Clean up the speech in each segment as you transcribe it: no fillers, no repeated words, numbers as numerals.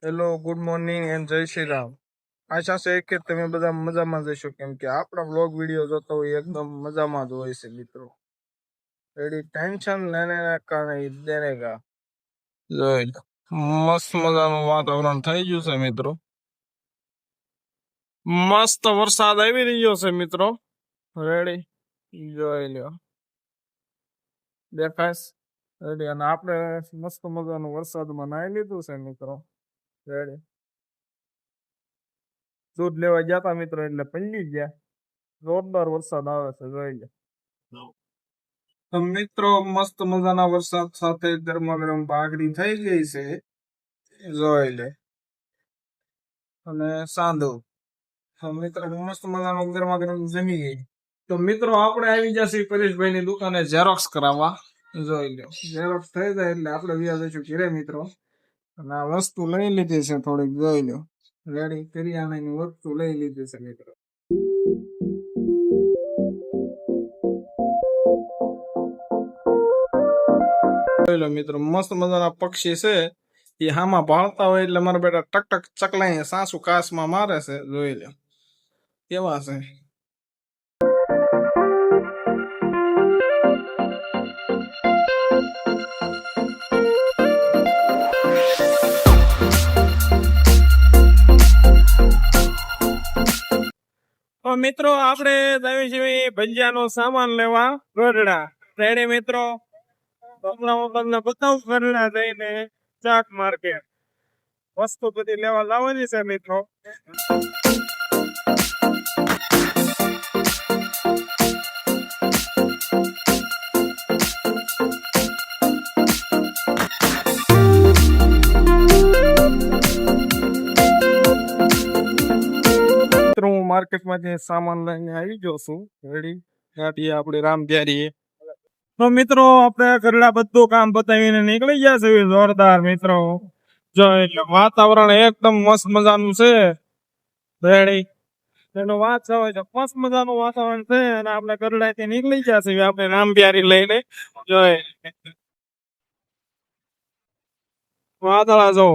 Hello, good morning and જય શ્રી રામ. આશા છે કે તમે બધા મજામાં જશો, કેમ કે આપણા વ્લોગ વિડીયો જોતા હોય એકદમ મજામાં જ હોય છે મિત્રો. રેડી ટેન્શન લેને કા નહીં દેને કા. જોઈ લો, મસ્ત મજાનું વાતાવરણ થઈ ગયું છે મિત્રો. મસ્ત વરસાદ આવી રહ્યો છે મિત્રો. રેડી જોઈ લો, દેખાશ રેડી. અને આપણે મસ્ત મજાનું વરસાદમાં નાહી લીધું છે મિત્રો. રેડી દૂધ લેવા ગયા તા મિત્રો, એટલે પલળી ગયા. જોરદાર વરસાદ આવે છે, જોઈ લે. તો મિત્રો મસ્ત મજાના વરસાદ સાથે ગરમા ગરમ ભાખરી થઈ ગઈ છે, જોઈ લે. અને સાંધો તો મિત્રો મસ્ત મજાનો ગરમા ગરમ જમી ગઈ. તો મિત્રો આપણે આવી જશે પરેશભાઈ ની દુકાને ઝેરોક્સ કરાવવા. જોઈ લો, ઝેરોક્સ થઈ જાય એટલે આપણે વ્યા જઈશું ઘરે મિત્રો. અને આ વસ્તુ લઈ લીધી છે થોડીક, જોઈ લો. રેડી કરિયાણાની વસ્તુ લઈ લીધી છે મિત્રો. જોઈ લો મિત્રો, મસ્ત મજાના પક્ષી છે. એ હામાં ભાળતા હોય એટલે મારા બેટા ટક ટક ચકલાઈ સાસુ કાસમાં મારે છે, જોઈ લો કેવા છે. તો મિત્રો આપણે જઈએ છીએ ભજીયાનો સામાન લેવા ગઢડા. રેડી મિત્રો, તમને બતાવું ગઢડા જઈને ચાક માર્કેટ વસ્તુ બધી લેવા લાવવાની છે મિત્રો. હું માર્કેટમાંથી સામાન લઈને આવી ગયો છું. રેડી ગાડી આપણી રામ પ્યારી. તો મિત્રો આપણે ઘરડા બધું કામ બતાવીને નીકળી ગયા છે જોરદાર મિત્રો. જો એટલે વાતાવરણ એકદમ મસ્ત મજાનું છે. રેડી એનો વાત છે, મસ્ત મજાનું વાતાવરણ છે. અને આપણે ઘરડાથી નીકળી ગયા છે આપણે રામ પ્યારી લઈને. જોઈ વાદળા જો.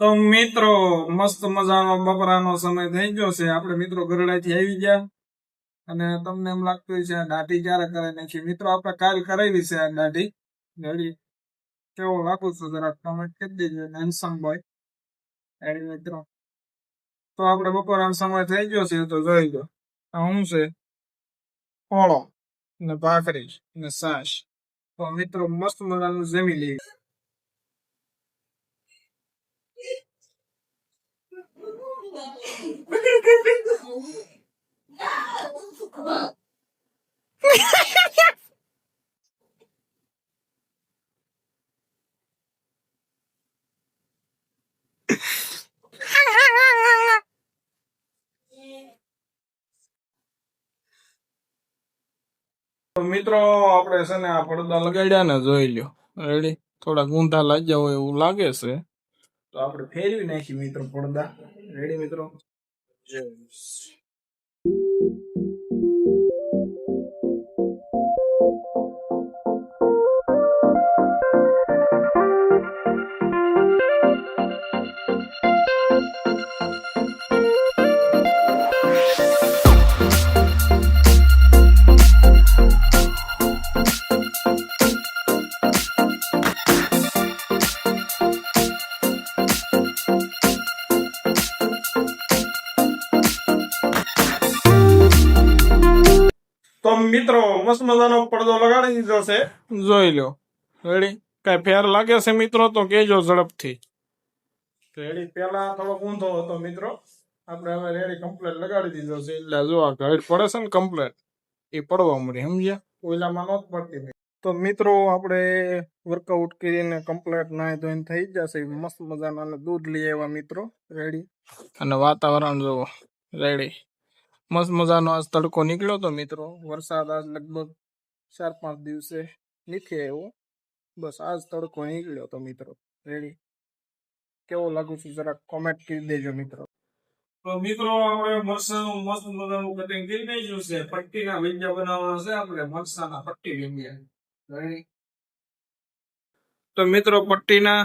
તો મિત્રો મસ્ત મજાનો બપોરાનો સમય થઈ ગયો છે. આપણે મિત્રો ગરડાથી આવી ગયા. અને તમને એમ લાગતું હોય છે આ દાઢી ક્યારે કરાવી નાખી. મિત્રો આપણે કાલ કરાવી છે આ દાઢી. રેડી કેવો લાગુ છું જરા કમેન્ટ કરી દેજો. હેન્ડસમ બોય રેડી મિત્રો. તો આપણે બપોરાનો સમય થઈ ગયો છે, તો જોઈ લો આ શું છે, ઓળો ને ભાખરી ને છાશ. તો મિત્રો મસ્ત મજાનું જમી લઈએ. મિત્રો આપણે છે ને આ પડદા લગાડ્યા ને, જોઈ લ્યો. રેડી થોડા ઊંધા લાગ્યા હોય એવું લાગે છે, તો આપણે ફેરવી નાખી મિત્રો પડદા. રેડી મિત્રો. તો મિત્રો મસ્ત મજાનો પડદો લગાડી દીધો છે, જોઈ લો. રેડી કઈ ફેર લાગે છે મિત્રો તો કેજો ઝડપથી. રેડી પેલા થોડો ઊંધો હતો મિત્રો, આપણે હવે રેડી કમ્પ્લેટ લગાડી દીધો છે. એટલે જો આ ગાઈડ પડે છે ને કમ્પ્લેટ, એ પડવા મળી, સમજ્યા? ઓઈલામાં નહોત પડતી. તો મિત્રો આપણે વર્કઆઉટ કરીને કમ્પ્લેટ નાહી ધોઈને થઈ જશે મસ્ત મજાના. અને દૂધ લઈ આવ્યા મિત્રો. રેડી અને વાતાવરણ જુઓ. રેડી મસ્ત મજાનો આજ તડકો નીકળ્યો તો મિત્રો. વરસાદ આજ લગભગ 4-5 દિવસે નથી આવ્યો, બસ આજ તડકો નીકળ્યો તો મિત્રો. રેડી કેવો લાગુ છું જરા કોમેન્ટ કરી દેજો મિત્રો. તો મિત્રો આપણે મરચાનું મસ્ત મજાનું કટિંગ કરી દઈશું છે. પટ્ટીના ભજીયા બનાવવાના છે આપણે, મરચાના પટ્ટી ભજીયા. રેડી તો મિત્રો પટ્ટીના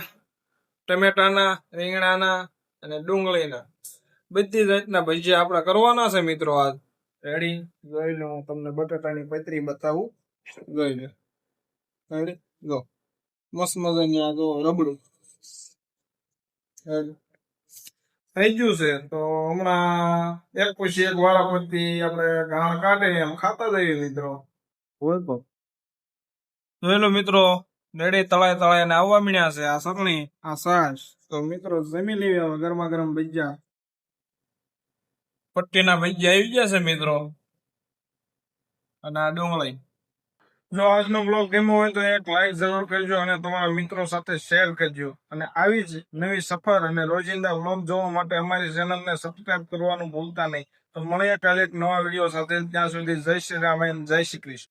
ટમેટાના, રીંગણાના અને ડુંગળીના બધી જાતના ભજીયા આપણે કરવાના છે મિત્રો આજ. રેડી? જોઈ લો, હું તમને બટાટાની પતરી બતાવું. જોઈ લો. રેડી? જો મસ્ત મજાની આ જો રબડું થઈ ગયું છે. તો હમણાં એક પછી એક વાળા પરથી આપણે ગાણ કાઢે એમ ખાતા જઈએ મિત્રો. જોઈ લો મિત્રો, રેડી તળાય તળાય ને આવવા મળ્યા છે. આ ચટણી, આ છાશ. તો મિત્રો જમી લેવી હવે ગરમા ગરમ ભજીયા. પટ્ટીના ભજીયા આવી ગયા છે મિત્રો, અને આ ડુંગળી. જો આજનો બ્લોગ ગમ્યો હોય તો એક લાઈક જરૂર કરજો અને તમારા મિત્રો સાથે શેર કરજો. અને આવી જ નવી સફર અને રોજિંદા બ્લોગ જોવા માટે અમારી ચેનલને સબસ્ક્રાઇબ કરવાનું ભૂલતા નહીં. તો મળીએ કાલે એક નવા વિડીયો સાથે. ત્યાં સુધી જય શ્રી રામ અને જય શ્રી કૃષ્ણ.